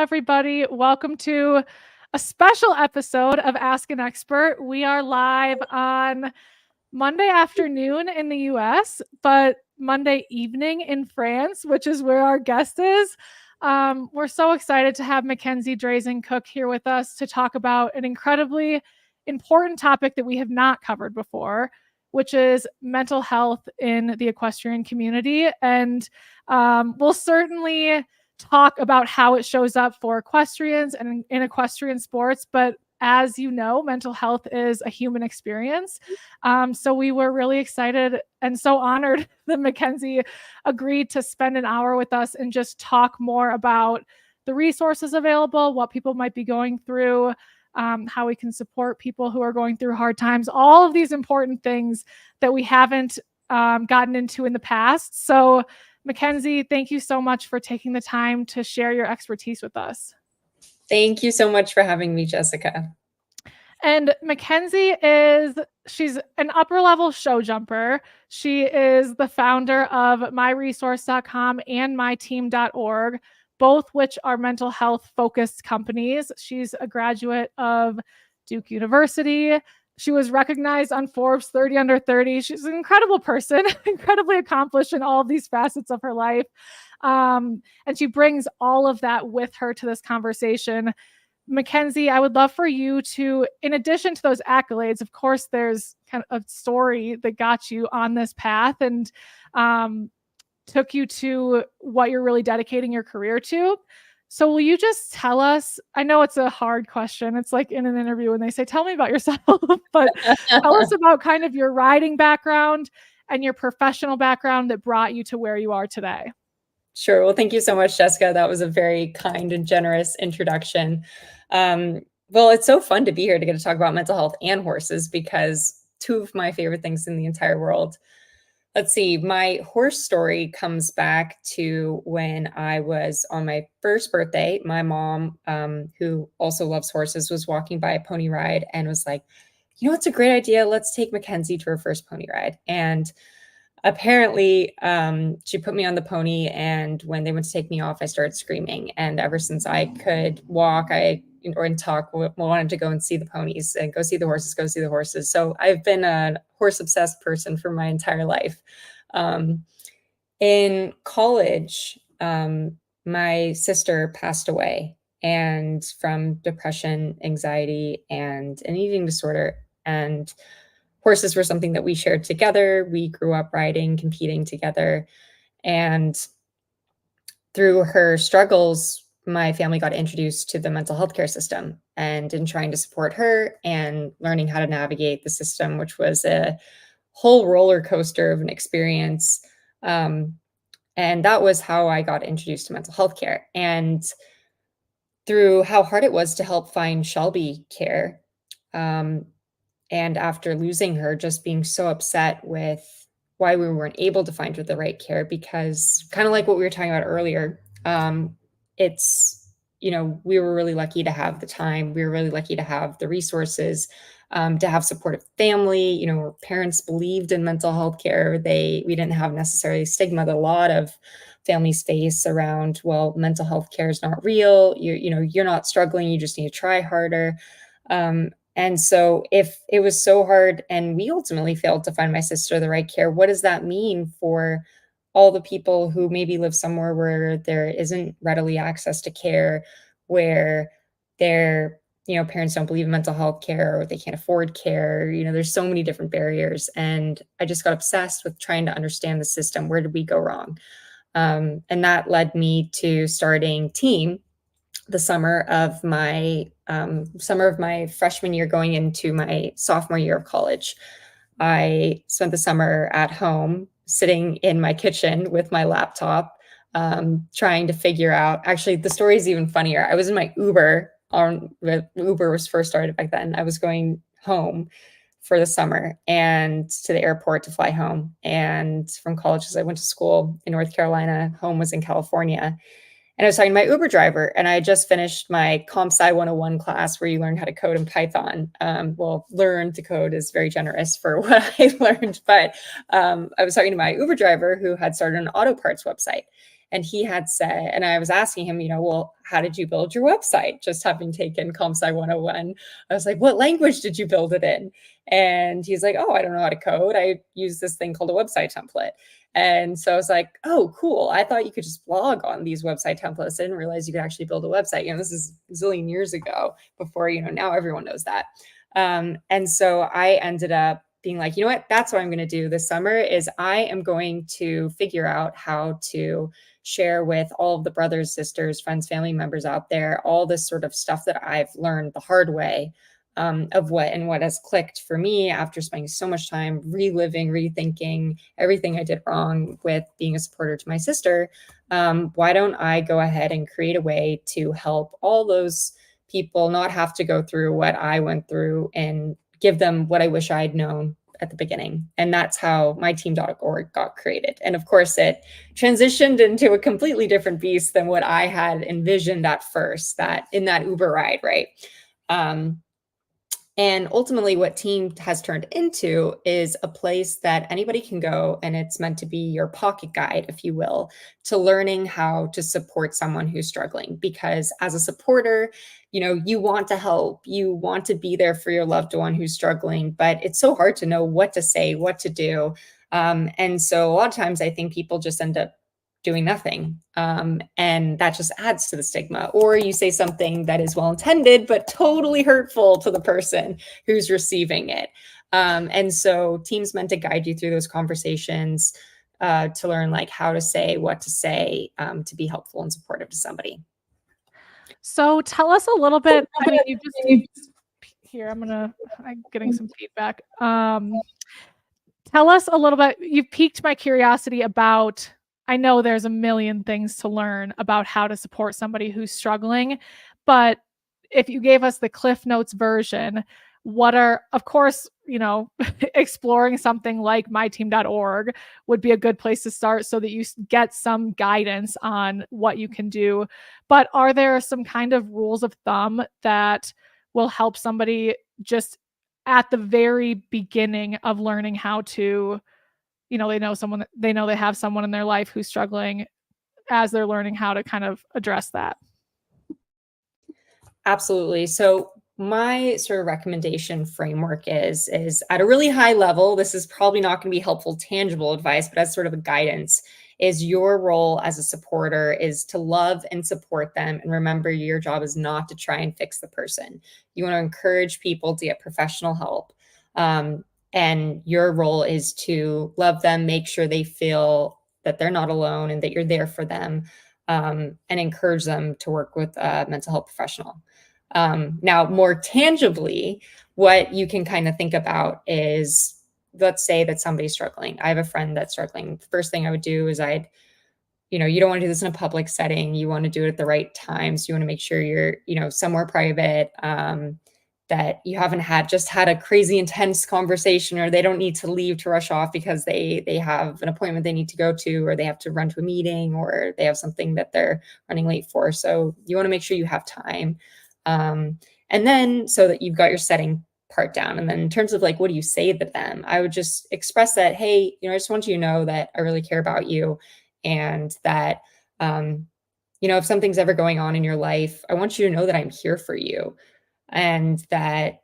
everybody. Welcome to a special episode of Ask an Expert. We are live on Monday afternoon in the US, but Monday evening in France, which is where our guest is. We're so excited to have Mackenzie Drazan Cook here with us to talk about an incredibly important topic that we have not covered before, which is mental health in the equestrian community. And we'll certainly talk about how it shows up for equestrians and in equestrian sports. But as you know, mental health is a human experience. So we were really excited and so honored that Mackenzie agreed to spend an hour with us and just talk more about the resources available, what people might be going through, how we can support people who are going through hard times, all of these important things that we haven't gotten into in the past. So Mackenzie, thank you so much for taking the time to share your expertise with us. Thank you so much for having me, Jessica. And Mackenzie she's an upper level show jumper. She is the founder of MiResource.com and MyTeam.org, both which are mental health focused companies. She's a graduate of Duke University. She was recognized on Forbes 30 Under 30. She's an incredible person, incredibly accomplished in all of these facets of her life. And she brings all of that with her to this conversation. Mackenzie, I would love for you to, in addition to those accolades, of course, there's kind of a story that got you on this path and took you to what you're really dedicating your career to. So will you just tell us, I know it's a hard question. It's like in an interview when they say, tell me about yourself, but tell us about kind of your riding background and your professional background that brought you to where you are today. Sure. Well, thank you so much, Jessica. That was a very kind and generous introduction. Well, it's so fun to be here to get to talk about mental health and horses because two of my favorite things in the entire world. Let's see, my horse story comes back to when I was on my first birthday. My mom, who also loves horses, was walking by a pony ride and was like, you know, it's a great idea. Let's take Mackenzie to her first pony ride. And apparently, she put me on the pony. And when they went to take me off, I started screaming. And ever since I could walk, and talk, wanted to go and see the ponies and go see the horses. So I've been a horse obsessed person for my entire life. In college, my sister passed away and from depression, anxiety, and an eating disorder. And horses were something that we shared together. We grew up riding, competing together. And through her struggles, my family got introduced to the mental health care system, and in trying to support her and learning how to navigate the system, which was a whole roller coaster of an experience. And that was how I got introduced to mental health care. And through how hard it was to help find Shelby care, and after losing her, just being so upset with why we weren't able to find her the right care, because kind of like what we were talking about earlier, it's, you know, we were really lucky to have the time. We were really lucky to have the resources, to have supportive family. You know, our parents believed in mental health care. We didn't have necessarily stigma that a lot of families face around, well, mental health care is not real. You know, you're not struggling. You just need to try harder. And so if it was so hard and we ultimately failed to find my sister the right care, what does that mean for all the people who maybe live somewhere where there isn't readily access to care, where their, you know, parents don't believe in mental health care or they can't afford care? You know, there's so many different barriers. And I just got obsessed with trying to understand the system. Where did we go wrong? And that led me to starting Team the summer of my freshman year going into my sophomore year of college. I spent the summer at home, sitting in my kitchen with my laptop, trying to figure out, actually, the story is even funnier. I was in my Uber Uber was first started back then. I was going home for the summer and to the airport to fly home. And from college, as I went to school in North Carolina, home was in California. And I was talking to my Uber driver, and I had just finished my Comp Sci 101 class where you learn how to code in Python. Well, learn to code is very generous for what I learned, but I was talking to my Uber driver who had started an auto parts website. And he had said, and I was asking him, well, how did you build your website? Just having taken ComSci 101. I was like, what language did you build it in? And he's like, oh, I don't know how to code. I use this thing called a website template. And so I was like, oh, cool. I thought you could just blog on these website templates. I didn't realize you could actually build a website. This is a zillion years ago before, now everyone knows that. And so I ended up being like, what, that's what I'm going to do this summer is I am going to figure out how to share with all of the brothers, sisters, friends, family members out there, all this sort of stuff that I've learned the hard way, of what has clicked for me after spending so much time reliving, rethinking everything I did wrong with being a supporter to my sister. Why don't I go ahead and create a way to help all those people not have to go through what I went through and give them what I wish I'd known at the beginning. And that's how myteam.org got created. And of course, it transitioned into a completely different beast than what I had envisioned at first, that in that Uber ride, right? And ultimately what Team has turned into is a place that anybody can go, and it's meant to be your pocket guide, if you will, to learning how to support someone who's struggling. Because as a supporter, you want to help, you want to be there for your loved one who's struggling, but it's so hard to know what to say, what to do. And so a lot of times I think people just end up doing nothing. And that just adds to the stigma. Or you say something that is well-intended, but totally hurtful to the person who's receiving it. And so Team's meant to guide you through those conversations, to learn like how to say, what to say, to be helpful and supportive to somebody. So tell us a little bit, I mean, you just here, I'm getting some feedback. Tell us a little bit, you've piqued my curiosity about, I know there's a million things to learn about how to support somebody who's struggling, but if you gave us the Cliff Notes version, what are, of course, exploring something like myteam.org would be a good place to start so that you get some guidance on what you can do. But are there some kind of rules of thumb that will help somebody just at the very beginning of learning how to, they know they have someone in their life who's struggling, as they're learning how to kind of address that? Absolutely. So my sort of recommendation framework is at a really high level, this is probably not going to be helpful, tangible advice, but as sort of a guidance, is your role as a supporter is to love and support them. And remember, your job is not to try and fix the person. You want to encourage people to get professional help. And your role is to love them, make sure they feel that they're not alone and that you're there for them, and encourage them to work with a mental health professional. Now, more tangibly, what you can kind of think about is, let's say that somebody's struggling. I have a friend that's struggling. The first thing I would do is you don't want to do this in a public setting. You want to do it at the right time. So you want to make sure you're, somewhere private, that you haven't had a crazy intense conversation, or they don't need to leave to rush off because they have an appointment they need to go to, or they have to run to a meeting, or they have something that they're running late for. So you want to make sure you have time. And then so that you've got your setting part down. And then in terms of like, what do you say to them? I would just express that, hey, I just want you to know that I really care about you. And that, if something's ever going on in your life, I want you to know that I'm here for you. And that,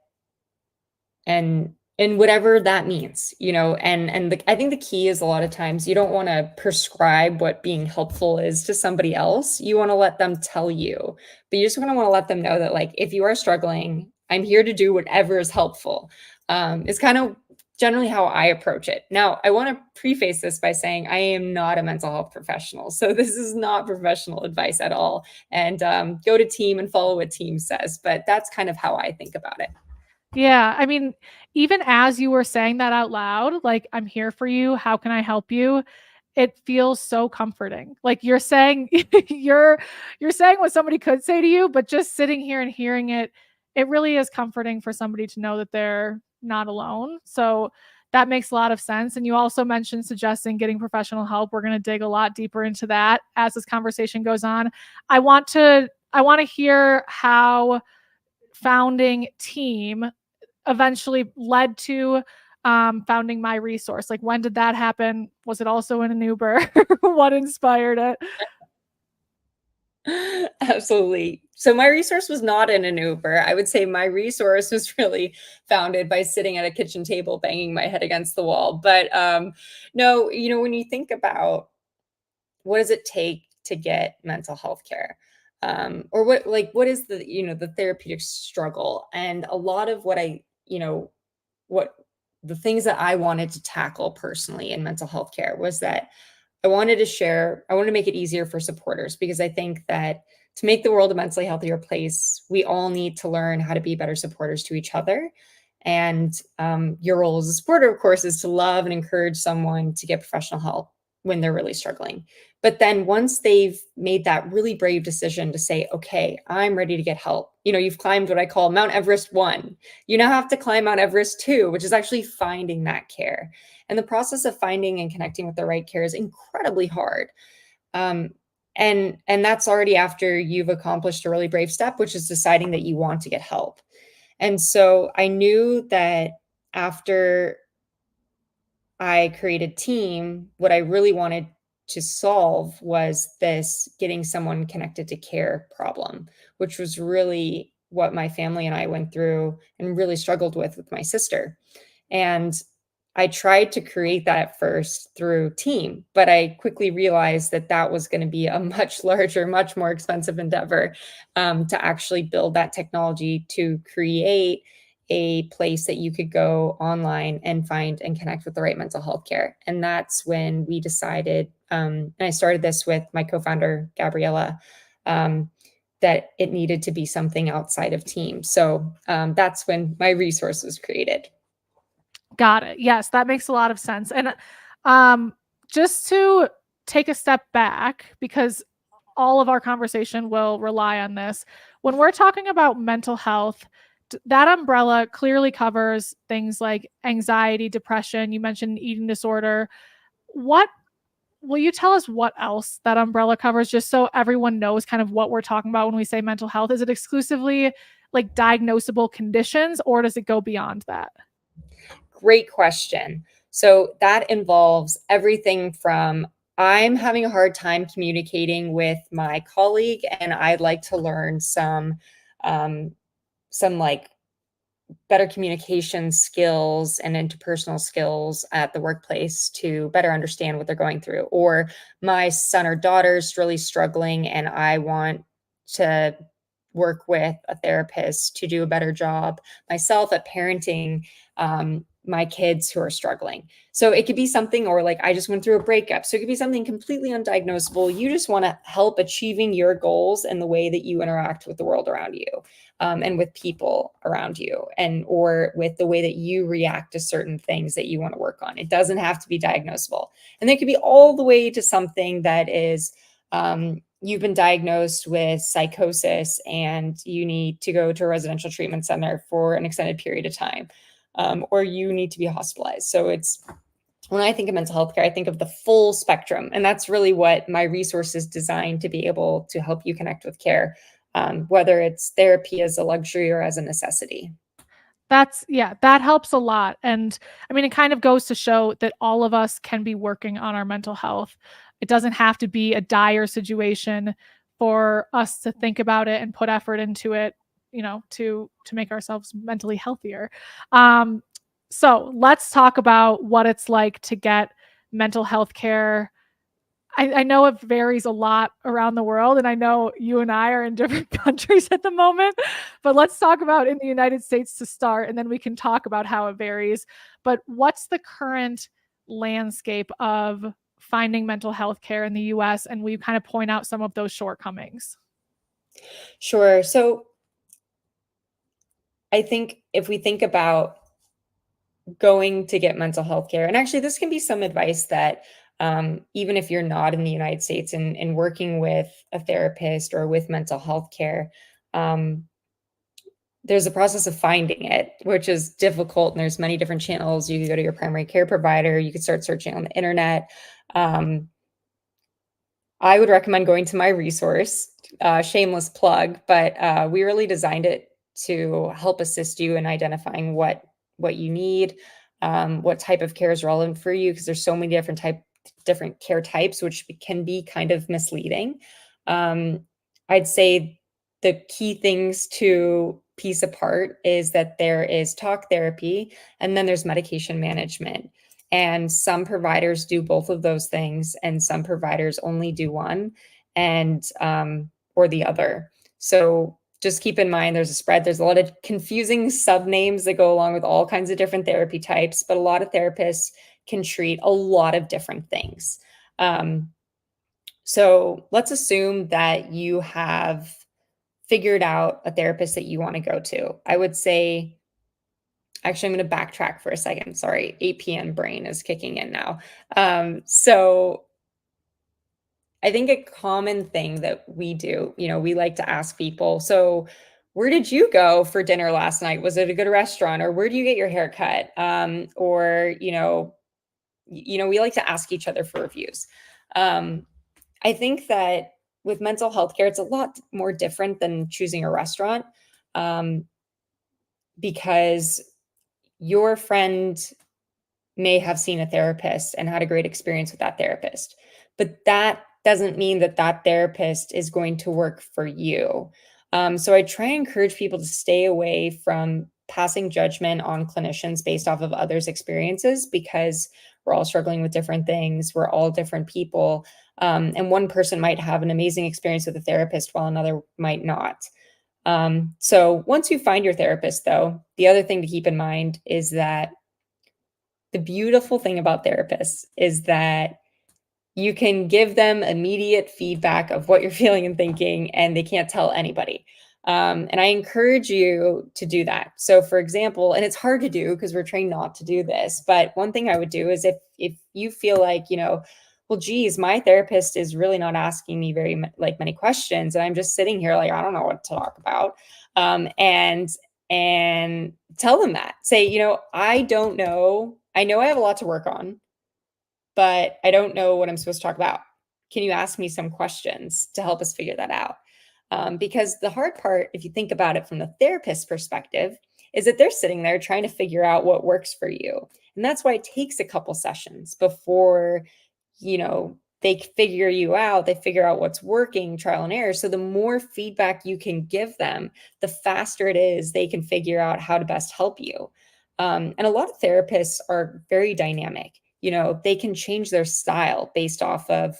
and whatever that means, I think the key is, a lot of times you don't want to prescribe what being helpful is to somebody else. You want to let them tell you, but you just want to let them know that, like, if you are struggling, I'm here to do whatever is helpful. It's kind of generally how I approach it. Now, I want to preface this by saying I am not a mental health professional. So this is not professional advice at all. And go to Team and follow what Team says. But that's kind of how I think about it. Yeah. I mean, even as you were saying that out loud, like, I'm here for you, how can I help you? It feels so comforting. Like, you're saying, you're saying what somebody could say to you, but just sitting here and hearing it, it really is comforting for somebody to know that they're not alone. So that makes a lot of sense. And you also mentioned suggesting getting professional help. We're going to dig a lot deeper into that as this conversation goes on. I want to hear how founding Team eventually led to founding MiResource. Like, when did that happen? Was it also in an Uber? What inspired it? Absolutely. So MiResource was not in an Uber. I would say MiResource was really founded by sitting at a kitchen table, banging my head against the wall. But no, when you think about what does it take to get mental health care, or what is the therapeutic struggle, and a lot of what the things that I wanted to tackle personally in mental health care was that I wanted to make it easier for supporters, because I think that to make the world a mentally healthier place, we all need to learn how to be better supporters to each other. And your role as a supporter, of course, is to love and encourage someone to get professional help when they're really struggling. But then once they've made that really brave decision to say, okay, I'm ready to get help, you've climbed what I call Mount Everest 1. You now have to climb Mount Everest 2, which is actually finding that care. And the process of finding and connecting with the right care is incredibly hard. And that's already after you've accomplished a really brave step, which is deciding that you want to get help. And so I knew that after I created Team, what I really wanted to solve was this getting someone connected to care problem, which was really what my family and I went through and really struggled with my sister. And I tried to create that at first through Team, but I quickly realized that that was going to be a much larger, much more expensive endeavor, to actually build that technology to create a place that you could go online and find and connect with the right mental health care. And that's when we decided, and I started this with my co-founder, Gabriella, that it needed to be something outside of Team. So that's when MiResource was created. Got it. Yes, that makes a lot of sense. And just to take a step back, because all of our conversation will rely on this. When we're talking about mental health, that umbrella clearly covers things like anxiety, depression. You mentioned eating disorder. What will you tell us what else that umbrella covers, just so everyone knows kind of what we're talking about when we say mental health? Is it exclusively like diagnosable conditions, or does it go beyond that? Great question. So that involves everything from I'm having a hard time communicating with my colleague, and I'd like to learn some like better communication skills and interpersonal skills at the workplace to better understand what they're going through. Or my son or daughter's really struggling, and I want to work with a therapist to do a better job myself at parenting my kids who are struggling. So it could be something, or like I just went through a breakup. So it could be something completely undiagnosable. You just want to help achieving your goals and the way that you interact with the world around you, and with people around you, and or with the way that you react to certain things that you want to work on. It doesn't have to be diagnosable. And they could be all the way to something that is, you've been diagnosed with psychosis and you need to go to a residential treatment center for an extended period of time, or you need to be hospitalized. So it's, when I think of mental health care, I think of the full spectrum. And that's really what MiResource is designed to be able to help you connect with care, whether it's therapy as a luxury or as a necessity. That helps a lot. And I mean, it kind of goes to show that all of us can be working on our mental health. It doesn't have to be a dire situation for us to think about it and put effort into it, to make ourselves mentally healthier. So let's talk about what it's like to get mental health care. I know it varies a lot around the world, and I know you and I are in different countries at the moment, but let's talk about in the United States to start, and then we can talk about how it varies. But what's the current landscape of finding mental health care in the US? And we kind of point out some of those shortcomings. Sure. So I think if we think about going to get mental health care, and actually this can be some advice that, even if you're not in the United States and working with a therapist or with mental health care, there's a process of finding it, which is difficult. And there's many different channels. You could go to your primary care provider. You could start searching on the internet. I would recommend going to MiResource, shameless plug, but we really designed it to help assist you in identifying what you need, what type of care is relevant for you, because there's so many different care types, which can be kind of misleading. I'd say the key things to piece apart is that there is talk therapy and then there's medication management. And some providers do both of those things, and some providers only do one and or the other. So just keep in mind there's a spread. There's a lot of confusing subnames that go along with all kinds of different therapy types, but a lot of therapists can treat a lot of different things. So let's assume that you have figured out a therapist that you want to go to. I would say, actually, I'm going to backtrack for a second. Sorry, 8 p.m. brain is kicking in now. So I think a common thing that we do, we like to ask people, so where did you go for dinner last night? Was it a good restaurant? Or where do you get your hair cut? Or, we like to ask each other for reviews. I think that with mental health care, it's a lot more different than choosing a restaurant, because your friend may have seen a therapist and had a great experience with that therapist, but that doesn't mean that that therapist is going to work for you. So I try and encourage people to stay away from passing judgment on clinicians based off of others' experiences, because we're all struggling with different things. We're all different people. And one person might have an amazing experience with a therapist while another might not. So once you find your therapist, though, the other thing to keep in mind is that the beautiful thing about therapists is that you can give them immediate feedback of what you're feeling and thinking, and they can't tell anybody. And I encourage you to do that. So for example, and it's hard to do because we're trained not to do this, but one thing I would do is if you feel like, well, geez, my therapist is really not asking me many questions, and I'm just sitting here like, I don't know what to talk about. And tell them that. Say, I don't know. I know I have a lot to work on, but I don't know what I'm supposed to talk about. Can you ask me some questions to help us figure that out? Because the hard part, if you think about it from the therapist perspective, is that they're sitting there trying to figure out what works for you. And that's why it takes a couple sessions before, they figure you out, they figure out what's working, trial and error. So the more feedback you can give them, the faster it is they can figure out how to best help you. And a lot of therapists are very dynamic. They can change their style based off of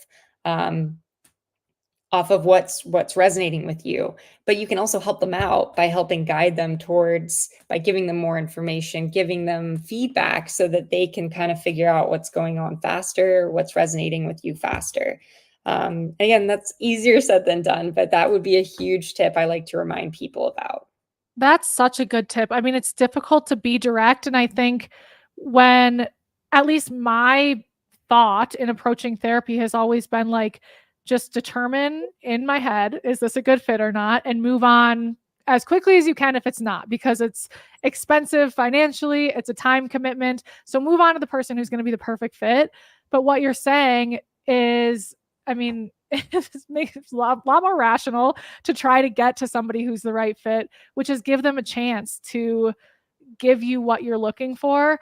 what's resonating with you, but you can also help them out by helping guide them by giving them more information, giving them feedback so that they can kind of figure out what's going on faster, what's resonating with you faster. Again, that's easier said than done, but that would be a huge tip I like to remind people about. That's such a good tip. I mean, it's difficult to be direct. And I think when, at least my thought in approaching therapy has always been like, just determine in my head, is this a good fit or not? And move on as quickly as you can if it's not, because it's expensive financially, it's a time commitment. So move on to the person who's going to be the perfect fit. But what you're saying is, I mean, it makes it a lot more rational to try to get to somebody who's the right fit, which is give them a chance to give you what you're looking for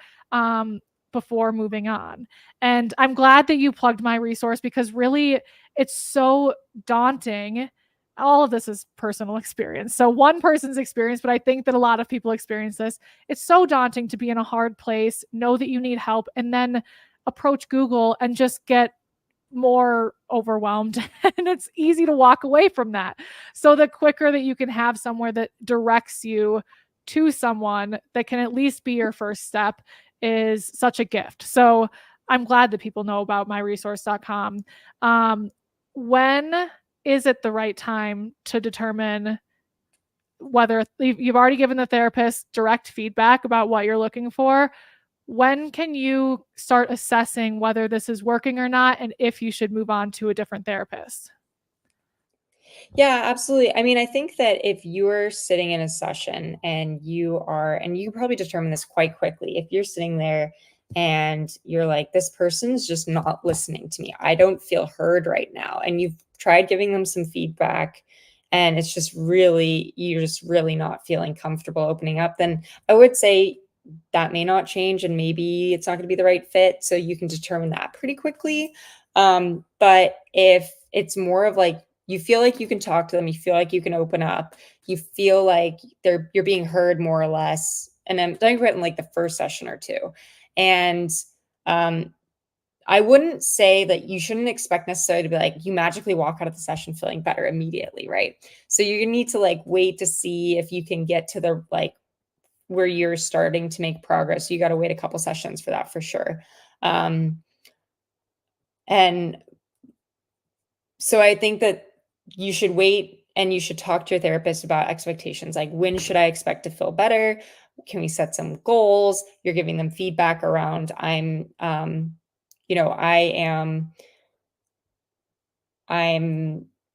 before moving on. And I'm glad that you plugged MiResource, because really it's so daunting. All of this is personal experience. So one person's experience, but I think that a lot of people experience this. It's so daunting to be in a hard place, know that you need help, and then approach Google and just get more overwhelmed. And it's easy to walk away from that. So the quicker that you can have somewhere that directs you to someone that can at least be your first step is such a gift. So I'm glad that people know about MiResource.com. When is it the right time to determine whether you've already given the therapist direct feedback about what you're looking for? When can you start assessing whether this is working or not, and if you should move on to a different therapist? Yeah, absolutely. I mean, I think that if you're sitting in a session and you probably determine this quite quickly, if you're sitting there and you're like, this person's just not listening to me, I don't feel heard right now, and you've tried giving them some feedback and you're just really not feeling comfortable opening up, then I would say that may not change and maybe it's not going to be the right fit. So you can determine that pretty quickly. But if it's more of like, you feel like you can talk to them, you feel like you can open up, you feel like you're being heard more or less. And I'm talking about in like the first session or two. And I wouldn't say that you shouldn't expect necessarily to be like, you magically walk out of the session feeling better immediately, right? So you need to like wait to see if you can get to the like where you're starting to make progress. You got to wait a couple sessions for that for sure. And so I think that you should wait and you should talk to your therapist about expectations. Like, when should I expect to feel better? Can we set some goals? You're giving them feedback around, I'm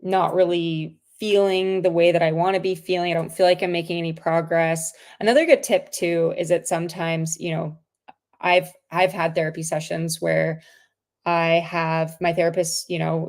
not really feeling the way that I want to be feeling. I don't feel like I'm making any progress. Another good tip too is that sometimes, I've had therapy sessions where I have my therapist,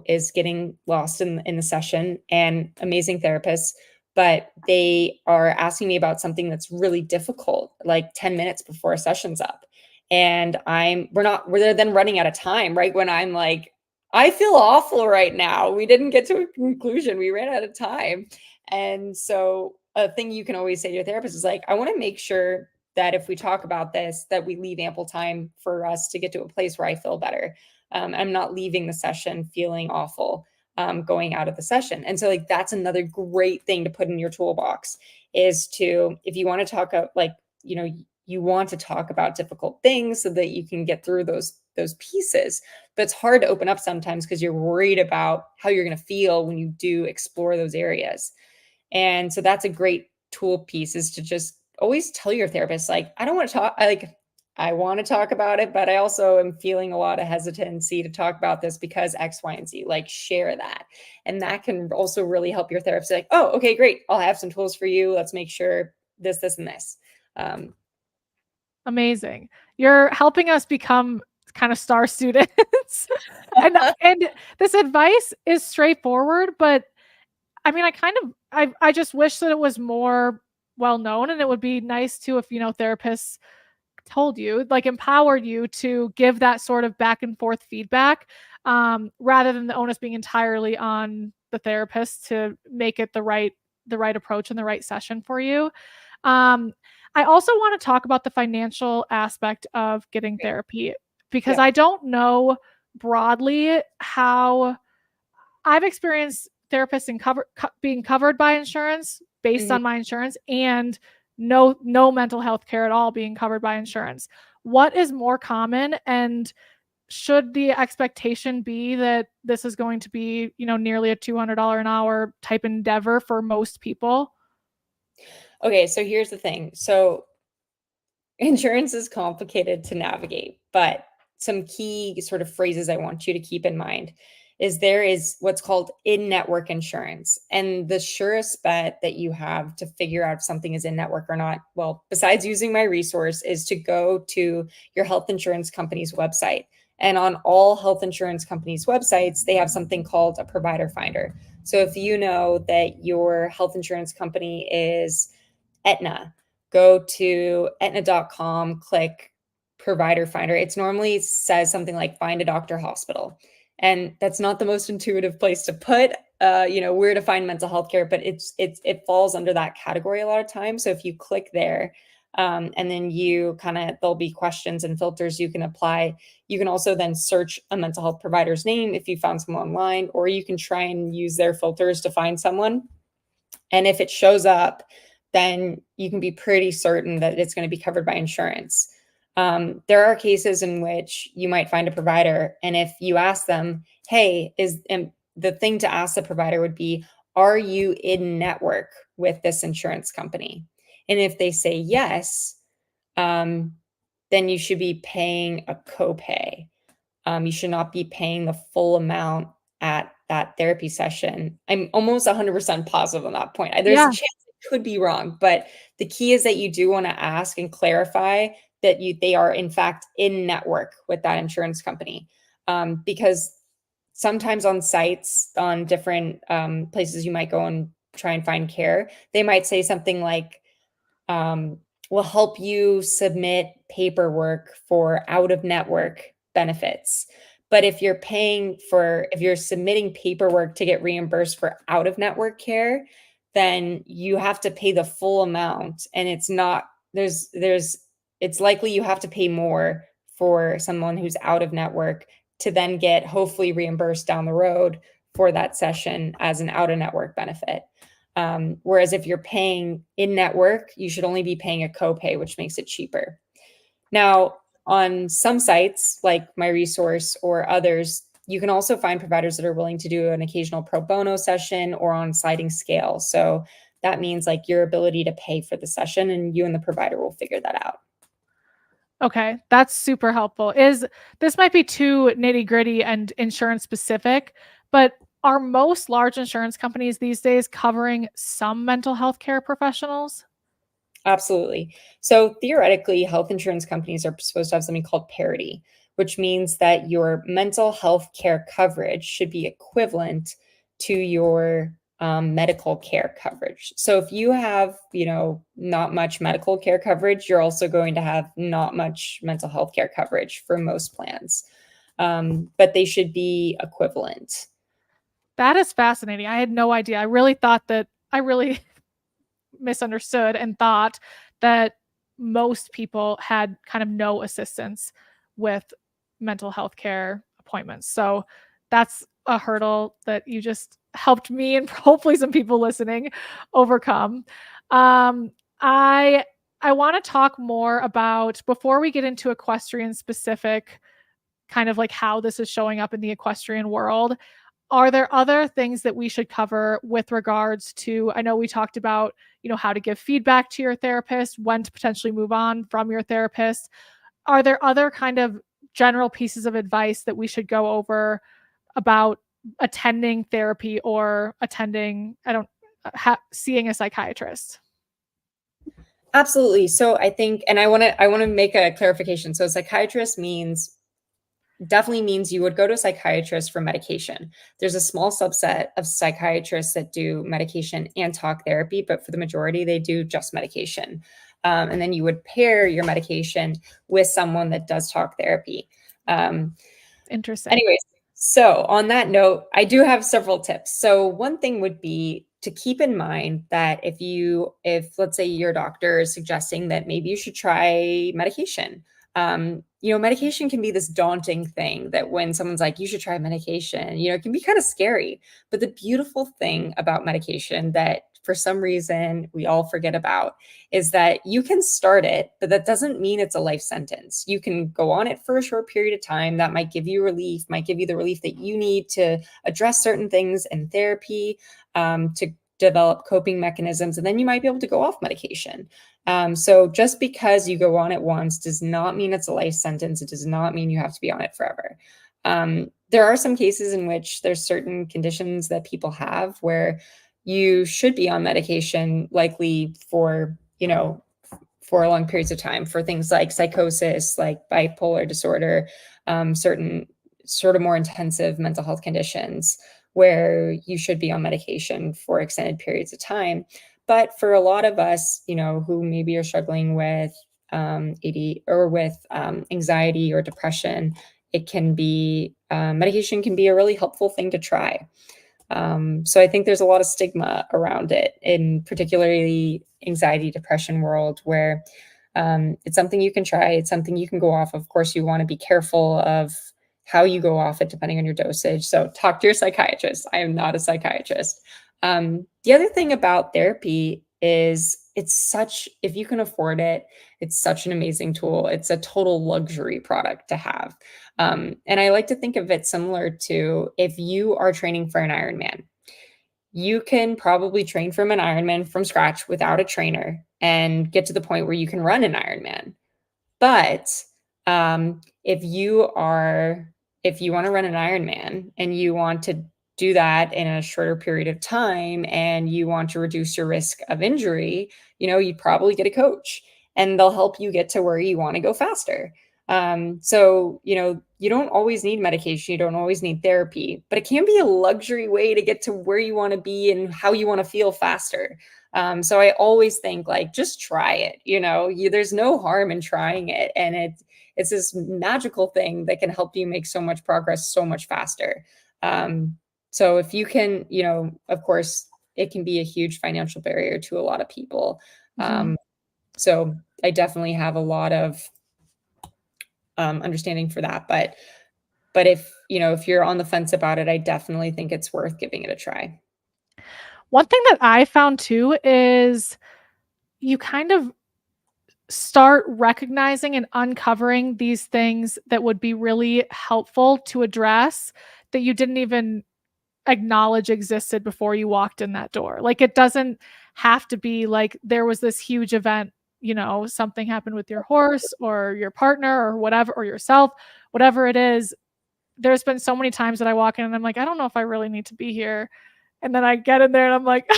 is getting lost in the session, and amazing therapists, but they are asking me about something that's really difficult, like 10 minutes before a session's up. And we're then running out of time, right? When I'm like, I feel awful right now. We didn't get to a conclusion. We ran out of time. And so a thing you can always say to your therapist is like, I want to make sure that if we talk about this, that we leave ample time for us to get to a place where I feel better. I'm not leaving the session feeling awful going out of the session. And so like, that's another great thing to put in your toolbox, is to, if you want to talk about like, you want to talk about difficult things so that you can get through those pieces. But it's hard to open up sometimes because you're worried about how you're going to feel when you do explore those areas. And so that's a great tool piece, is to just always tell your therapist, like, I don't want to talk, I want to talk about it, but I also am feeling a lot of hesitancy to talk about this because X, Y, and Z. Like, share that. And that can also really help your therapist say, like, oh, okay, great. I'll have some tools for you. Let's make sure this, and this. Amazing. You're helping us become kind of star students. and this advice is straightforward, but I mean, I just wish that it was more well known, and it would be nice too if, therapists told you, like, empowered you to give that sort of back and forth feedback, rather than the onus being entirely on the therapist to make it the right approach and the right session for you. Um, I also want to talk about the financial aspect of getting therapy, because Yeah. I don't know broadly how I've experienced therapists being covered by insurance based on my insurance, and no mental health care at all being covered by insurance. What is more common, and should the expectation be that this is going to be, nearly a $200 an hour type endeavor for most people? Okay, so here's the thing. So insurance is complicated to navigate, but some key sort of phrases I want you to keep in mind is there is what's called in-network insurance. And the surest bet that you have to figure out if something is in-network or not, well, besides using MiResource, is to go to your health insurance company's website. And on all health insurance companies' websites, they have something called a provider finder. So if you know that your health insurance company is Aetna, go to Aetna.com, click provider finder. It's normally says something like find a doctor hospital. And that's not the most intuitive place to put, where to find mental health care, but it falls under that category a lot of times. So if you click there, and then there'll be questions and filters you can apply. You can also then search a mental health provider's name if you found someone online, or you can try and use their filters to find someone. And if it shows up, then you can be pretty certain that it's going to be covered by insurance. There are cases in which you might find a provider, and if you ask them, hey, the thing to ask the provider would be, are you in network with this insurance company? And if they say yes, then you should be paying a copay. You should not be paying the full amount at that therapy session. I'm almost 100% positive on that point. There's a chance it could be wrong, but the key is that you do want to ask and clarify that they are in fact in network with that insurance company, because sometimes on sites, on different places you might go and try and find care, they might say something like, will help you submit paperwork for out of network benefits. But if you're submitting paperwork to get reimbursed for out-of-network care, then you have to pay the full amount. And it's likely you have to pay more for someone who's out of network to then get hopefully reimbursed down the road for that session as an out-of-network benefit. Whereas if you're paying in-network, you should only be paying a copay, which makes it cheaper. Now, on some sites like MiResource or others, you can also find providers that are willing to do an occasional pro bono session or on sliding scale. So that means like your ability to pay for the session, and you and the provider will figure that out. Okay, that's super helpful. This might be too nitty-gritty and insurance specific, but are most large insurance companies these days covering some mental health care professionals? Absolutely. So theoretically, health insurance companies are supposed to have something called parity, which means that your mental health care coverage should be equivalent to your medical care coverage. So if you have, not much medical care coverage, you're also going to have not much mental health care coverage for most plans. But they should be equivalent. That is fascinating. I had no idea. I really misunderstood and thought that most people had kind of no assistance with mental health care appointments. So that's a hurdle that you just helped me and hopefully some people listening overcome. I want to talk more about, before we get into equestrian specific, kind of like how this is showing up in the equestrian world. Are there other things that we should cover with regards to, I know we talked about, how to give feedback to your therapist, when to potentially move on from your therapist. Are there other kind of general pieces of advice that we should go over about attending therapy or seeing a psychiatrist? Absolutely. So I think, and I want to make a clarification. So psychiatrist definitely means you would go to a psychiatrist for medication. There's a small subset of psychiatrists that do medication and talk therapy, but for the majority, they do just medication. And then you would pair your medication with someone that does talk therapy. Interesting. Anyways, so on that note, I do have several tips. So one thing would be to keep in mind that if let's say your doctor is suggesting that maybe you should try medication, medication can be this daunting thing that when someone's like, you should try medication, it can be kind of scary. But the beautiful thing about medication that for some reason we all forget about is that you can start it, but that doesn't mean it's a life sentence. You can go on it for a short period of time. That might give you relief, might give you the relief that you need to address certain things in therapy, to develop coping mechanisms, and then you might be able to go off medication. So just because you go on it once does not mean it's a life sentence. It does not mean you have to be on it forever. There are some cases in which there's certain conditions that people have where you should be on medication, likely for long periods of time, for things like psychosis, like bipolar disorder, certain sort of more intensive mental health conditions where you should be on medication for extended periods of time. But for a lot of us, who maybe are struggling with AD or with anxiety or depression, medication can be a really helpful thing to try. So I think there's a lot of stigma around it, in particularly anxiety, depression world, where it's something you can try. It's something you can go off. Of course, you want to be careful of how you go off it depending on your dosage. So talk to your psychiatrist. I am not a psychiatrist. The other thing about therapy is if you can afford it, it's such an amazing tool. It's a total luxury product to have. And I like to think of it similar to if you are training for an Ironman. You can probably train from an Ironman from scratch without a trainer and get to the point where you can run an Ironman. But if you want to run an Ironman and you want to do that in a shorter period of time and you want to reduce your risk of injury, you'd probably get a coach and they'll help you get to where you want to go faster. So, you don't always need medication. You don't always need therapy, but it can be a luxury way to get to where you want to be and how you want to feel faster. So I always think like, just try it, there's no harm in trying it. And it's this magical thing that can help you make so much progress so much faster. So if you can, of course, it can be a huge financial barrier to a lot of people. So I definitely have a lot of understanding for that. But if you're on the fence about it, I definitely think it's worth giving it a try. One thing that I found too is you kind of start recognizing and uncovering these things that would be really helpful to address that you didn't even acknowledge existed before you walked in that door. Like, it doesn't have to be like there was this huge event, something happened with your horse or your partner or whatever, or yourself, whatever it is. There's been so many times that I walk in and I'm like, I don't know if I really need to be here. And then I get in there and I'm like,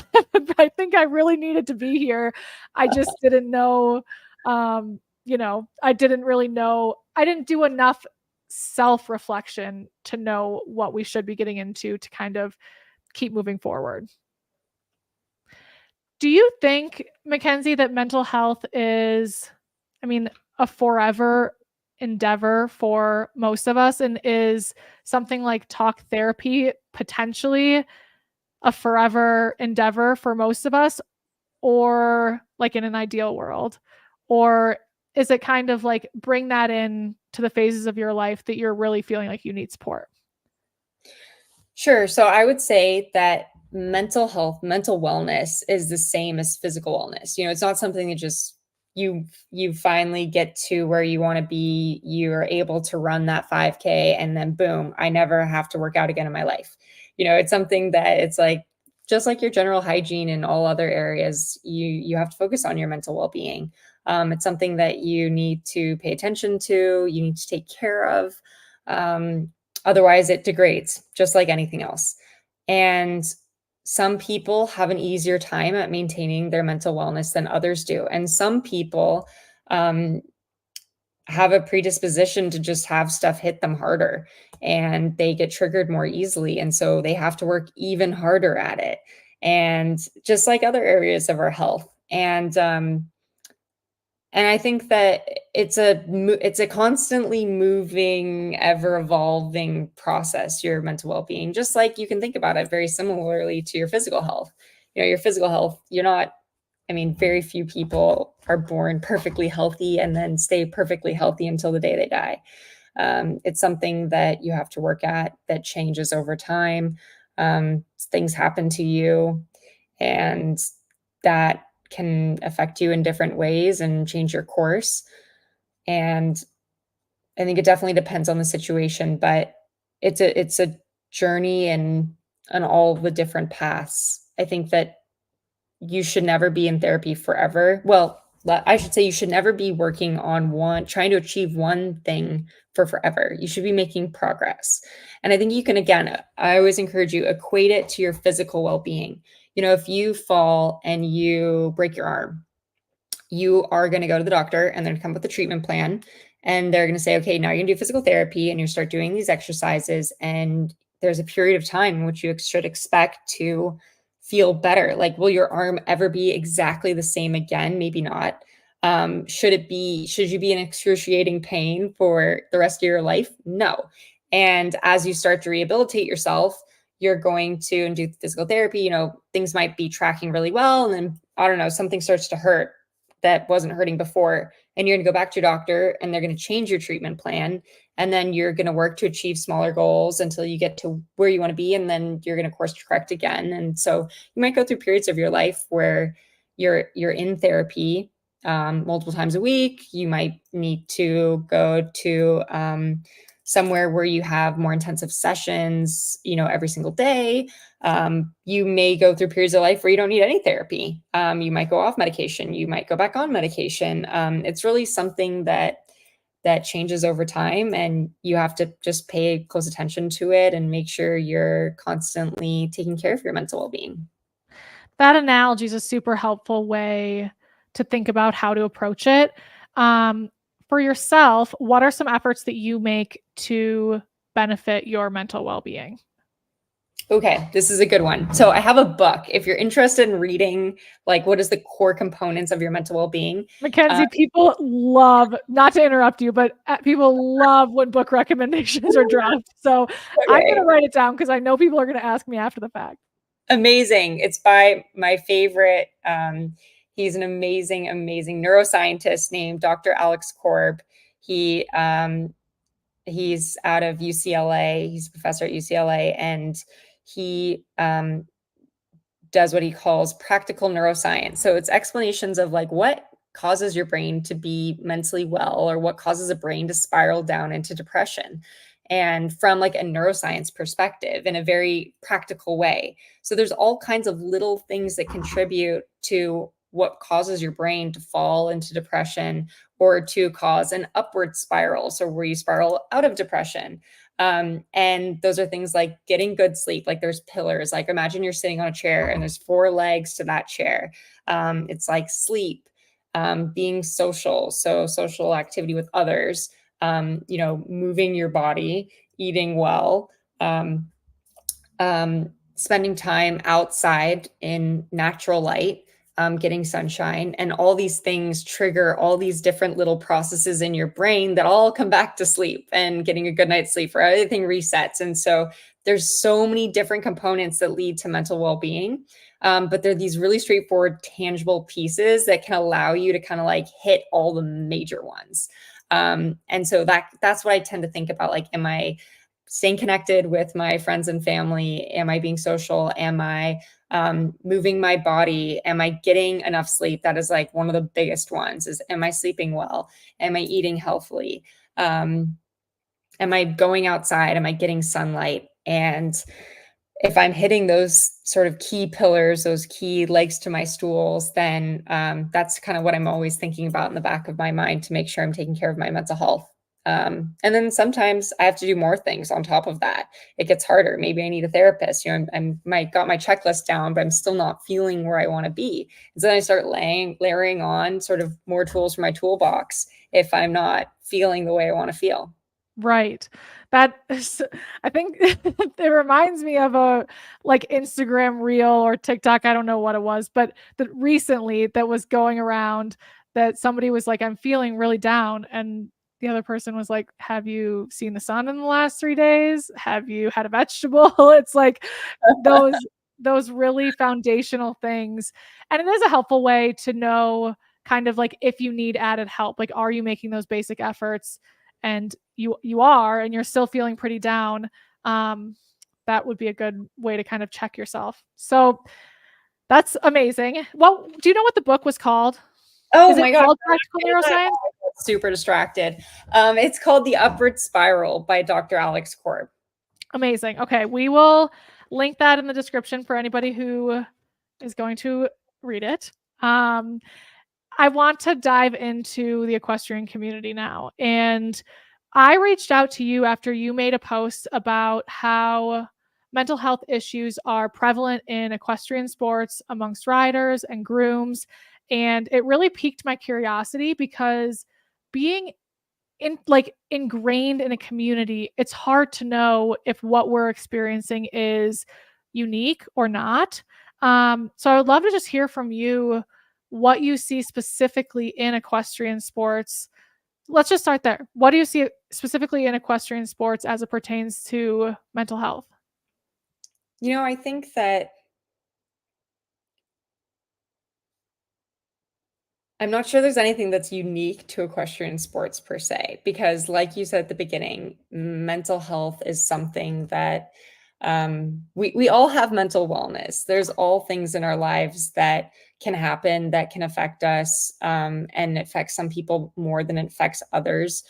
I think I really needed to be here. I just didn't know, I didn't really know. I didn't do enough self-reflection to know what we should be getting into to kind of keep moving forward. Do you think, Mackenzie, that mental health is, a forever endeavor for most of us, and is something like talk therapy potentially a forever endeavor for most of us, or like in an ideal world? Or is it kind of like bring that in to the phases of your life that you're really feeling like you need support? Sure. So I would say that mental health, mental wellness is the same as physical wellness. It's not something that just you finally get to where you want to be, you're able to run that 5K and then boom, I never have to work out again in my life. It's something that it's like just like your general hygiene in all other areas, you have to focus on your mental well-being. It's something that you need to pay attention to, you need to take care of. Otherwise, it degrades just like anything else. And some people have an easier time at maintaining their mental wellness than others do. And some people have a predisposition to just have stuff hit them harder and they get triggered more easily. And so they have to work even harder at it. And just like other areas of our health. And I think that it's a constantly moving, ever evolving process, your mental well-being, just like you can think about it very similarly to your physical health. Your physical health, very few people are born perfectly healthy and then stay perfectly healthy until the day they die. It's something that you have to work at, that changes over time. Things happen to you, and that can affect you in different ways and change your course. And I think it definitely depends on the situation, but it's a journey and on all the different paths. I think that you should never be in therapy forever. Well, I should say you should never be working on trying to achieve one thing for forever. You should be making progress. And I think you can, again, I always encourage you, equate it to your physical well-being. If you fall and you break your arm, you are going to go to the doctor and they're going to come up with a treatment plan. And they're going to say, okay, now you're going to do physical therapy and you start doing these exercises. And there's a period of time in which you should expect to feel better. Like, will your arm ever be exactly the same again? Maybe not. Should you be in excruciating pain for the rest of your life? No. And as you start to rehabilitate yourself, you're going to do physical therapy, things might be tracking really well. And then, I don't know, something starts to hurt that wasn't hurting before. And you're going to go back to your doctor and they're going to change your treatment plan. And then you're going to work to achieve smaller goals until you get to where you want to be. And then you're going to course correct again. And so you might go through periods of your life where you're in therapy multiple times a week. You might need to go to somewhere where you have more intensive sessions, every single day. You may go through periods of life where you don't need any therapy. You might go off medication. You might go back on medication. It's really something that changes over time, and you have to just pay close attention to it and make sure you're constantly taking care of your mental well-being. That analogy is a super helpful way to think about how to approach it. For yourself, what are some efforts that you make to benefit your mental well-being? Okay, this is a good one. So I have a book. If you're interested in reading, like, what is the core components of your mental well-being? Mackenzie, people love, not to interrupt you, but people love when book recommendations are dropped. So I'm going to write it down because I know people are going to ask me after the fact. Amazing. It's by my favorite. He's an amazing, amazing neuroscientist named Dr. Alex Korb. He's out of UCLA. He's a professor at UCLA, and he does what he calls practical neuroscience. So it's explanations of like what causes your brain to be mentally well, or what causes a brain to spiral down into depression, and from like a neuroscience perspective in a very practical way. So there's all kinds of little things that contribute to what causes your brain to fall into depression or to cause an upward spiral. So where you spiral out of depression. And those are things like getting good sleep. Like there's pillars. Like imagine you're sitting on a chair and there's 4 legs to that chair. It's like sleep, being social. So social activity with others, moving your body, eating well, spending time outside in natural light, getting sunshine, and all these things trigger all these different little processes in your brain that all come back to sleep and getting a good night's sleep, for everything resets. And so there's so many different components that lead to mental well-being. But they're these really straightforward, tangible pieces that can allow you to kind of like hit all the major ones. And so that's what I tend to think about. Like, am I staying connected with my friends and family? Am I being social? Am I moving my body? Am I getting enough sleep? That is like one of the biggest ones, is am I sleeping well? Am I eating healthily? Am I going outside? Am I getting sunlight? And if I'm hitting those sort of key pillars, those key legs to my stools, then that's kind of what I'm always thinking about in the back of my mind to make sure I'm taking care of my mental health. And then sometimes I have to do more things on top of that. It gets harder. Maybe I need a therapist. I'm got my checklist down, but I'm still not feeling where I want to be. And so then I start layering on sort of more tools for my toolbox if I'm not feeling the way I want to feel. Right. That is, I think it reminds me of a like Instagram reel or TikTok. I don't know what it was, but that recently that was going around that somebody was like, I'm feeling really down. And the other person was like, have you seen the sun in the last 3 days? Have you had a vegetable? It's like those really foundational things. And it is a helpful way to know kind of like if you need added help, like, are you making those basic efforts? And you are, and you're still feeling pretty down, that would be a good way to kind of check yourself. So that's amazing. Well, do you know what the book was called? Oh Is it my God. called Practical Neuroscience? Super distracted. It's called The Upward Spiral by Dr. Alex Korb. Amazing. Okay, we will link that in the description for anybody who is going to read it. I want to dive into the equestrian community now. And I reached out to you after you made a post about how mental health issues are prevalent in equestrian sports amongst riders and grooms. And it really piqued my curiosity because being ingrained in a community, it's hard to know if what we're experiencing is unique or not. So I would love to just hear from you what you see specifically in equestrian sports. Let's just start there. What do you see specifically in equestrian sports as it pertains to mental health? I think that I'm not sure there's anything that's unique to equestrian sports per se, because like you said at the beginning, mental health is something that we all have mental wellness. There's all things in our lives that can happen that can affect us, and it affects some people more than it affects others.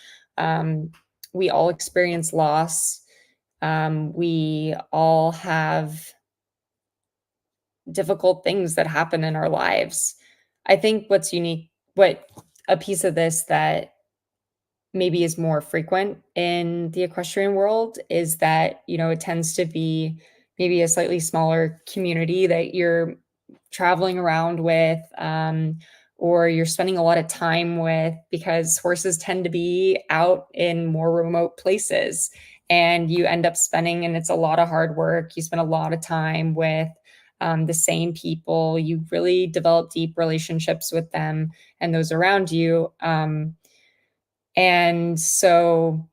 We all experience loss. We all have difficult things that happen in our lives. I think what's unique, what a piece of this that maybe is more frequent in the equestrian world is that, it tends to be maybe a slightly smaller community that you're traveling around with, or you're spending a lot of time with, because horses tend to be out in more remote places. and you end up spending, and it's a lot of hard work. You spend a lot of time with the same people. You really develop deep relationships with them and those around you. And so,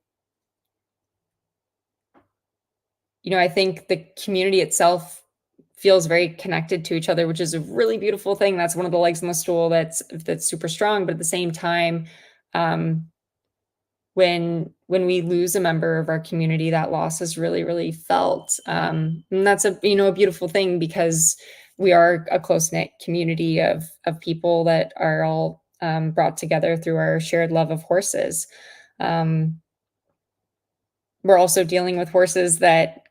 I think the community itself feels very connected to each other, which is a really beautiful thing. That's one of the legs on the stool that's super strong. But at the same time, when we lose a member of our community, that loss is really, really felt. And that's a beautiful thing, because we are a close-knit community of people that are all brought together through our shared love of horses. We're also dealing with horses that,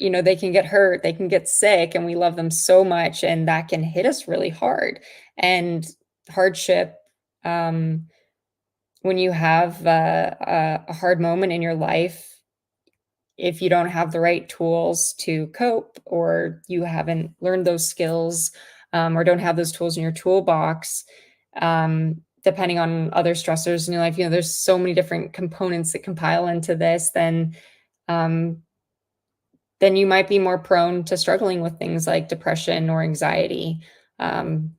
they can get hurt, they can get sick, and we love them so much, and that can hit us really hard. And hardship, when you have a hard moment in your life, if you don't have the right tools to cope, or you haven't learned those skills, or don't have those tools in your toolbox, depending on other stressors in your life, there's so many different components that compile into this, then you might be more prone to struggling with things like depression or anxiety. And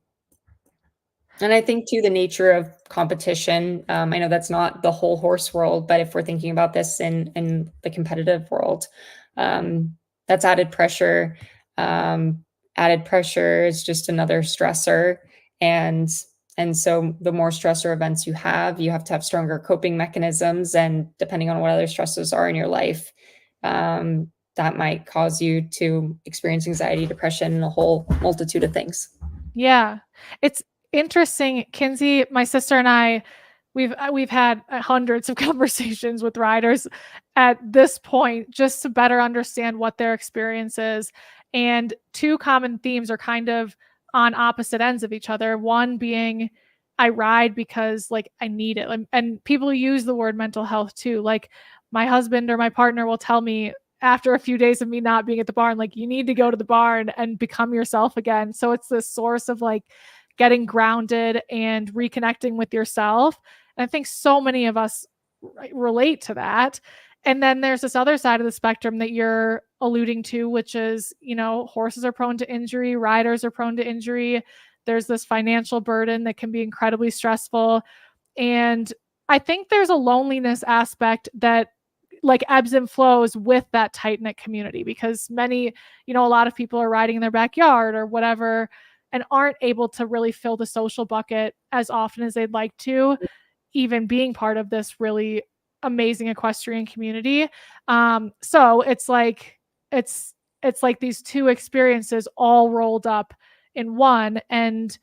I think too, the nature of competition, I know that's not the whole horse world, but if we're thinking about this in the competitive world, that's added pressure. Added pressure is just another stressor. And so the more stressor events you have to have stronger coping mechanisms. And depending on what other stressors are in your life, that might cause you to experience anxiety, depression, and a whole multitude of things. Yeah. It's interesting. Kinsey, my sister and I, we've had hundreds of conversations with riders at this point, just to better understand what their experience is. And two common themes are kind of on opposite ends of each other. One being, I ride because like I need it. And people use the word mental health too. Like my husband or my partner will tell me after a few days of me not being at the barn, like, you need to go to the barn and become yourself again. So it's this source of like getting grounded and reconnecting with yourself. And I think so many of us relate to that. And then there's this other side of the spectrum that you're alluding to, which is, horses are prone to injury, riders are prone to injury. There's this financial burden that can be incredibly stressful. And I think there's a loneliness aspect that like ebbs and flows with that tight knit community, because many, a lot of people are riding in their backyard or whatever and aren't able to really fill the social bucket as often as they'd like to, even being part of this really amazing equestrian community. So it's like these two experiences all rolled up in one. And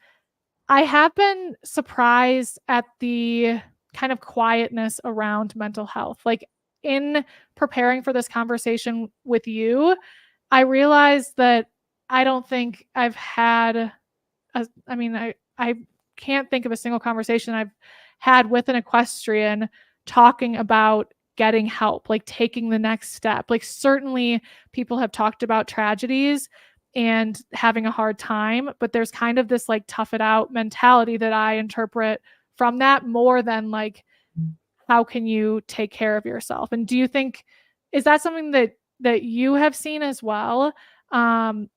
I have been surprised at the kind of quietness around mental health. Like in preparing for this conversation with you, I realized that I don't think I've had I can't think of a single conversation I've had with an equestrian talking about getting help, like taking the next step. Like certainly people have talked about tragedies and having a hard time, but there's kind of this like tough it out mentality that I interpret from that more than like, how can you take care of yourself? And do you think, is that something that you have seen as well? And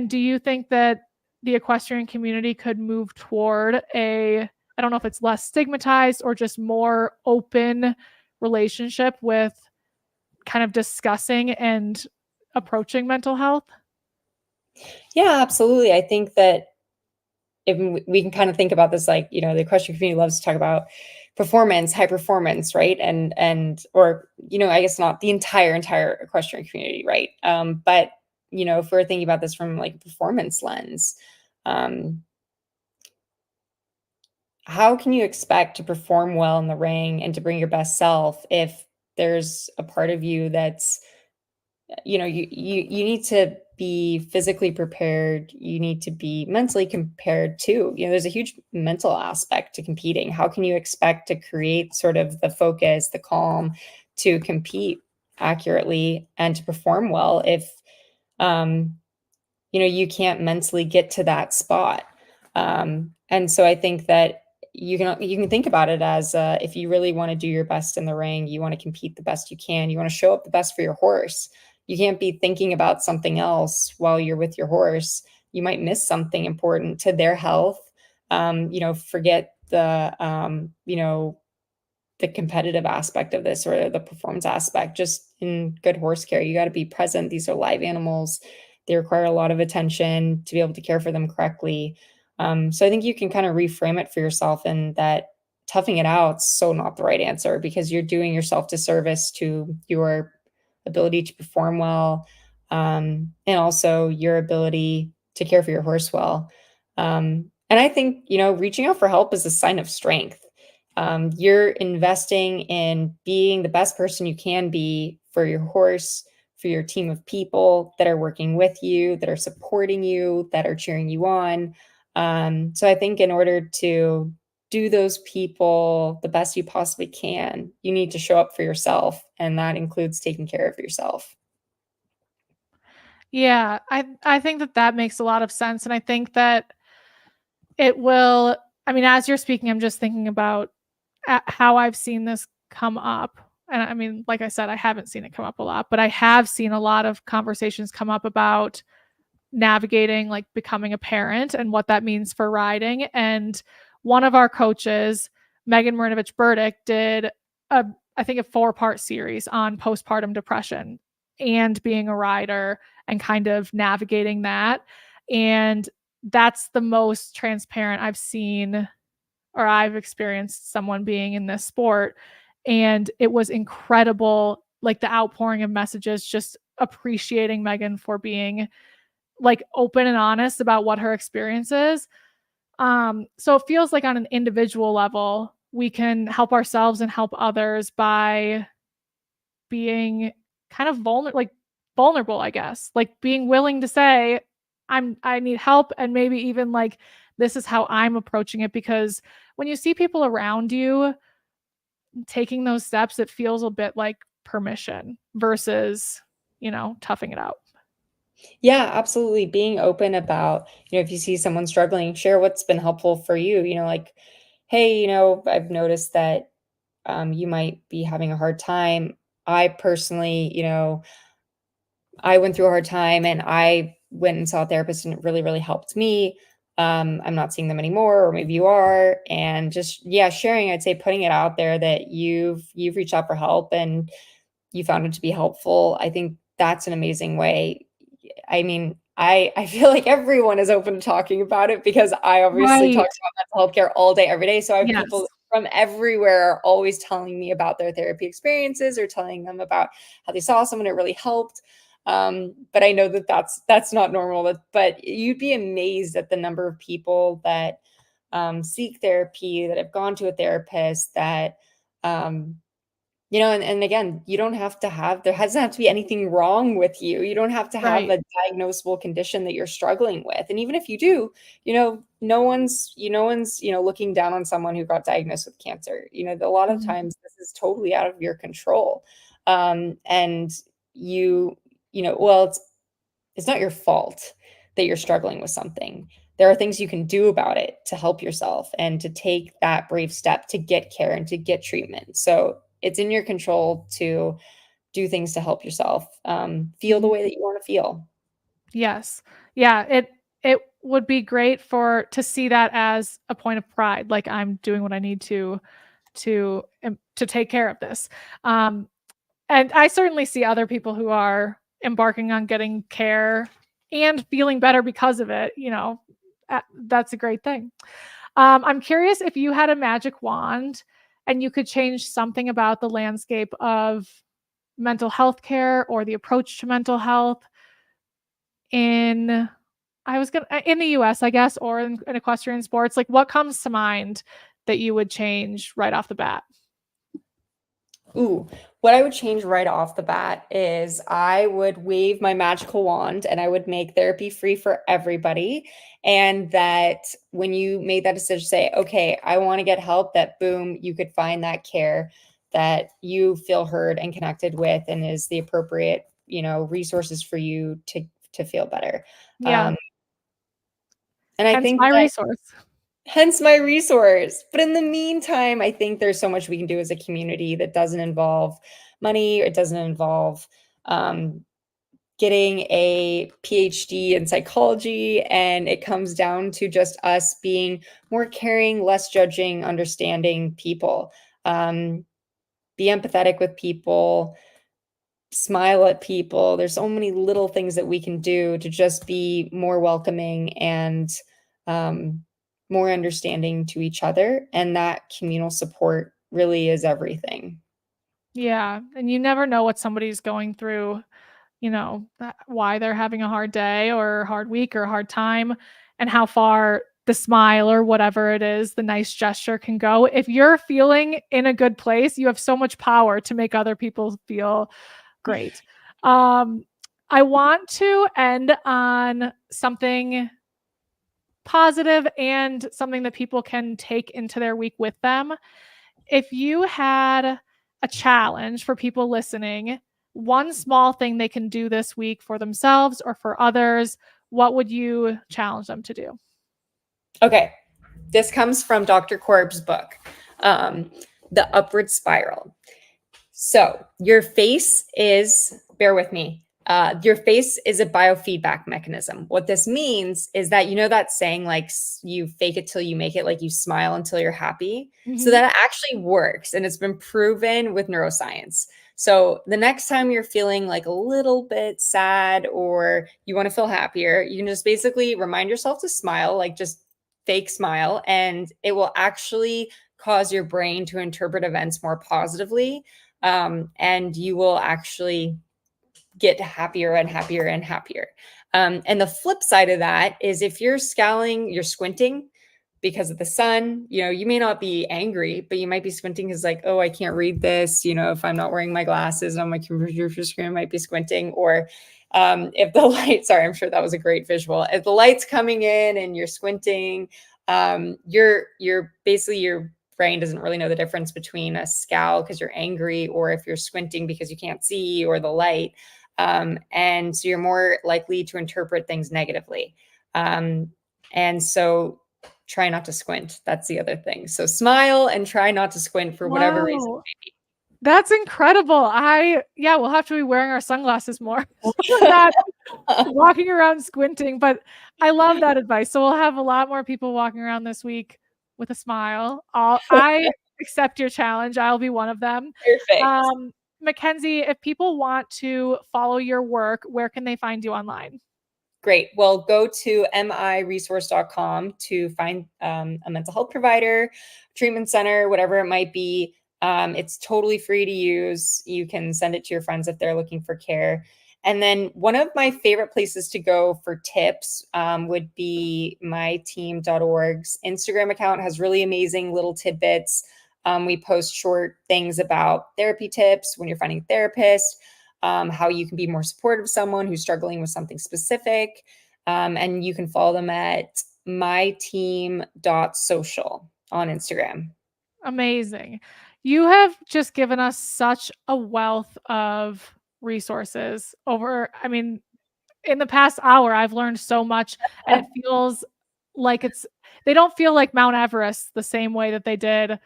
do you think that the equestrian community could move toward I don't know if it's less stigmatized or just more open relationship with kind of discussing and approaching mental health? Yeah, absolutely. I think that if we can kind of think about this, like, the equestrian community loves to talk about performance, high performance, right? Or, I guess not the entire equestrian community, right? But, if we're thinking about this from like a performance lens, how can you expect to perform well in the ring and to bring your best self if there's a part of you that's, you need to be physically prepared. You need to be mentally prepared too. There's a huge mental aspect to competing. How can you expect to create sort of the focus, the calm to compete accurately and to perform well if, you can't mentally get to that spot? And so I think that, you can think about it as if you really want to do your best in the ring, you want to compete the best you can, you want to show up the best for your horse. You can't be thinking about something else while you're with your horse. You might miss something important to their health. Forget the competitive aspect of this or the performance aspect. Just in good horse care, you got to be present. These are live animals. They require a lot of attention to be able to care for them correctly. So I think you can kind of reframe it for yourself, and that toughing it out's so not the right answer, because you're doing yourself disservice to your ability to perform well, and also your ability to care for your horse well. And I think, reaching out for help is a sign of strength. You're investing in being the best person you can be for your horse, for your team of people that are working with you, that are supporting you, that are cheering you on. So I think in order to do those people the best you possibly can, you need to show up for yourself, and that includes taking care of yourself. Yeah, I think that makes a lot of sense, and I think that it will. I mean, as you're speaking, I'm just thinking about how I've seen this come up. And I mean, like I said, I haven't seen it come up a lot, but I have seen a lot of conversations come up about navigating, like, becoming a parent and what that means for riding. And one of our coaches, Megan Marinovich Burdick, did I think a 4-part series on postpartum depression and being a rider and kind of navigating that. And that's the most transparent I've seen, or I've experienced someone being in this sport. And it was incredible, like the outpouring of messages, just appreciating Megan for being like open and honest about what her experience is. So it feels like on an individual level, we can help ourselves and help others by being kind of vulnerable, I guess, like being willing to say, I need help. And maybe even like, this is how I'm approaching it. Because when you see people around you taking those steps, it feels a bit like permission versus, toughing it out. Yeah, absolutely. Being open about, if you see someone struggling, share what's been helpful for you. Like, hey, I've noticed that you might be having a hard time. I personally, I went through a hard time, and I went and saw a therapist, and it really, really helped me. I'm not seeing them anymore, or maybe you are. And just, yeah, sharing, I'd say putting it out there that you've reached out for help and you found it to be helpful. I think that's an amazing way. I mean, I feel like everyone is open to talking about it, because I obviously talk Right. about mental health care all day, every day. So I have Yes. people from everywhere always telling me about their therapy experiences, or telling them about how they saw someone, it really helped. But I know that that's not normal. But you'd be amazed at the number of people that seek therapy, that have gone to a therapist, that and again, you don't have to there doesn't have to be anything wrong with you. You don't have to have Right. a diagnosable condition that you're struggling with. And even if you do, no one's looking down on someone who got diagnosed with cancer. A lot of Mhm. times this is totally out of your control. And well, it's not your fault that you're struggling with something. There are things you can do about it to help yourself, and to take that brave step to get care and to get treatment. So it's in your control to do things to help yourself feel the Mhm. way that you want to feel. Yes. Yeah, it would be great to see that as a point of pride, like I'm doing what I need to take care of this. Um, and I certainly see other people who are embarking on getting care and feeling better because of it, that's a great thing. I'm curious, if you had a magic wand and you could change something about the landscape of mental health care or the approach to mental health in in the US, I guess, or in equestrian sports, like what comes to mind that you would change right off the bat? Ooh, what I would change right off the bat is I would wave my magical wand, and I would make therapy free for everybody. And that when you made that decision, say, okay, I want to get help, that boom, you could find that care that you feel heard and connected with, and is the appropriate, resources for you to feel better. Yeah, Um, and I hence think that MiResource. Hence MiResource. But in the meantime, I think there's so much we can do as a community that doesn't involve money. It doesn't involve getting a PhD in psychology. And it comes down to just us being more caring, less judging, understanding people. Be empathetic with people, smile at people. There's so many little things that we can do to just be more welcoming and more understanding to each other. And that communal support really is everything. Yeah. And you never know what somebody's going through, why they're having a hard day or a hard week or a hard time, and how far the smile or whatever it is, the nice gesture can go. If you're feeling in a good place, you have so much power to make other people feel great. I want to end on something positive and something that people can take into their week with them. If you had a challenge for people listening, one small thing they can do this week for themselves or for others, what would you challenge them to do? Okay. This comes from Dr. Korb's book, The Upward Spiral. So your face is, bear with me, your face is a biofeedback mechanism. What this means is that, that saying, like, you fake it till you make it, like you smile until you're happy. Mm-hmm. So that actually works. And it's been proven with neuroscience. So the next time you're feeling like a little bit sad or you want to feel happier, you can just basically remind yourself to smile, like just fake smile, and it will actually cause your brain to interpret events more positively. And you will actually get happier and happier and happier. And the flip side of that is if you're scowling, you're squinting because of the sun, you may not be angry, but you might be squinting because like, oh, I can't read this. If I'm not wearing my glasses on my computer screen, I might be squinting. Or if the light, sorry, I'm sure that was a great visual. If the light's coming in and you're squinting, you're basically your brain doesn't really know the difference between a scowl because you're angry or if you're squinting because you can't see or the light. And so you're more likely to interpret things negatively. And so try not to squint. That's the other thing. So smile and try not to squint for whatever reason. That's incredible. We'll have to be wearing our sunglasses more. Not walking around squinting, but I love that advice. So we'll have a lot more people walking around this week with a smile. I accept your challenge. I'll be one of them. Perfect. Mackenzie, if people want to follow your work, where can they find you online? Great. Well, go to MiResource.com to find a mental health provider, treatment center, whatever it might be. It's totally free to use. You can send it to your friends if they're looking for care. And then one of my favorite places to go for tips would be myteam.org's Instagram account has really amazing little tidbits. We post short things about therapy tips when you're finding a therapist, how you can be more supportive of someone who's struggling with something specific. And you can follow them at myteam.social on Instagram. Amazing. You have just given us such a wealth of resources in the past hour, I've learned so much, and it feels like they don't feel like Mount Everest the same way that they did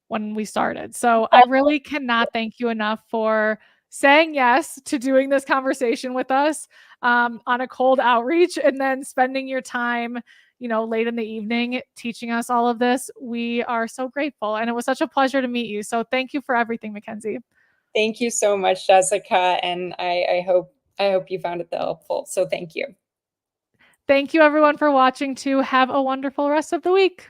when we started. So I really cannot thank you enough for saying yes to doing this conversation with us on a cold outreach and then spending your time, late in the evening teaching us all of this. We are so grateful. And it was such a pleasure to meet you. So thank you for everything, Mackenzie. Thank you so much, Jessica. And I hope you found it helpful. So thank you. Thank you everyone for watching too. Have a wonderful rest of the week.